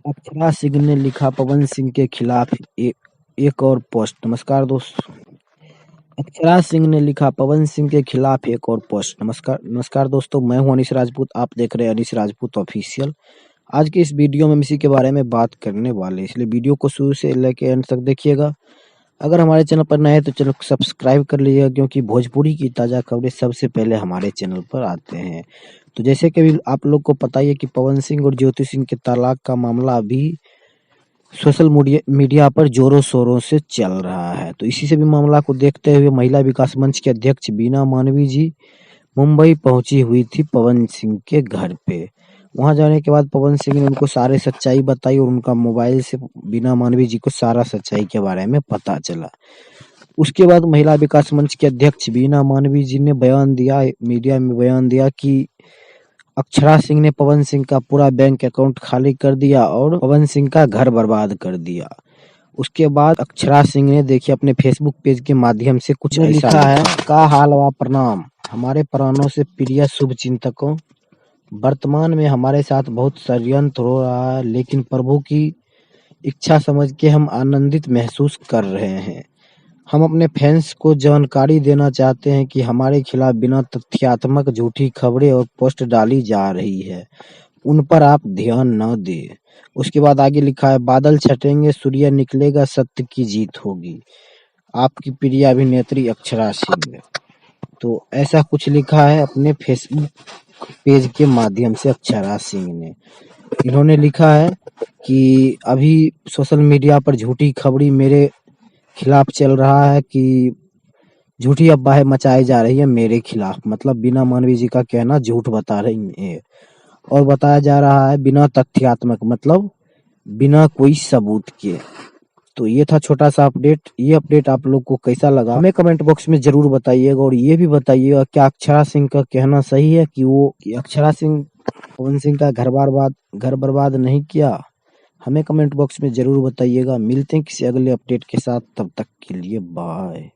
अक्षरा सिंह ने लिखा पवन सिंह के खिलाफ एक और पोस्ट। नमस्कार दोस्तों। अक्षरा सिंह ने लिखा पवन सिंह के खिलाफ एक और पोस्ट। नमस्कार दोस्तों, मैं हूं अनीश राजपूत। आप देख रहे हैं अनीश राजपूत ऑफिशियल। आज के इस वीडियो में हम इसी के बारे में बात करने वाले हैं, इसलिए वीडियो को शुरू से लेकर एंड तक देखिएगा। अगर हमारे चैनल पर नए हैं तो चैनल को सब्सक्राइब कर लीजिएगा, क्योंकि भोजपुरी की ताज़ा खबरें सबसे पहले हमारे चैनल पर आते हैं। तो जैसे कि अभी आप लोग को पता ही है कि पवन सिंह और ज्योति सिंह के तलाक का मामला अभी सोशल मीडिया पर जोरों शोरों से चल रहा है। तो इसी से भी मामला को देखते हुए महिला विकास मंच के अध्यक्ष बीना मानवी जी मुंबई पहुंची हुई थी पवन सिंह के घर पे। वहां जाने के बाद पवन सिंह ने उनको सारे सच्चाई बताई और उनका मोबाइल से बीना मानवी जी को सारा सच्चाई के बारे में पता चला। उसके बाद महिला विकास मंच के अध्यक्ष बीना मानवी जी ने बयान दिया, मीडिया में बयान दिया कि अक्षरा सिंह ने पवन सिंह का पूरा बैंक अकाउंट खाली कर दिया और पवन सिंह का घर बर्बाद कर दिया। उसके बाद अक्षरा सिंह ने देखिए अपने फेसबुक पेज के माध्यम से कुछ ऐसा लिखा है। का हाल व प्रणाम हमारे प्राणों से प्रिय शुभ चिंतकों, वर्तमान में हमारे साथ बहुत षड्यंत्र हो रहा है, लेकिन प्रभु की इच्छा समझ के हम आनंदित महसूस कर रहे हैं। हम अपने फैंस को जानकारी देना चाहते हैं कि हमारे खिलाफ बिना तथ्यात्मक झूठी खबरें और पोस्ट डाली जा रही है, उन पर आप ध्यान न दें। उसके बाद आगे लिखा है, बादल छटेंगे, सूर्य निकलेगा, सत्य की जीत होगी। आपकी प्रिय अभिनेत्री अक्षरा सिंह। तो ऐसा कुछ लिखा है अपने फेसबुक पेज के माध्यम से अक्षरा सिंह ने। इन्होंने लिखा है कि अभी सोशल मीडिया पर झूठी खबरी मेरे खिलाफ चल रहा है, कि झूठी अफवाहें मचाई जा रही है मेरे खिलाफ। मतलब बीना मानवी जी का कहना झूठ बता रही है और बताया जा रहा है बिना तथ्यात्मक, मतलब बिना कोई सबूत के। तो ये था छोटा सा अपडेट। ये अपडेट आप लोग को कैसा लगा हमें कमेंट बॉक्स में जरूर बताइएगा, और ये भी बताइएगा क्या अक्षरा सिंह का कहना सही है कि अक्षरा सिंह पवन सिंह का घर बर्बाद नहीं किया। हमें कमेंट बॉक्स में जरूर बताइएगा। मिलते हैं किसी अगले अपडेट के साथ, तब तक के लिए बाय।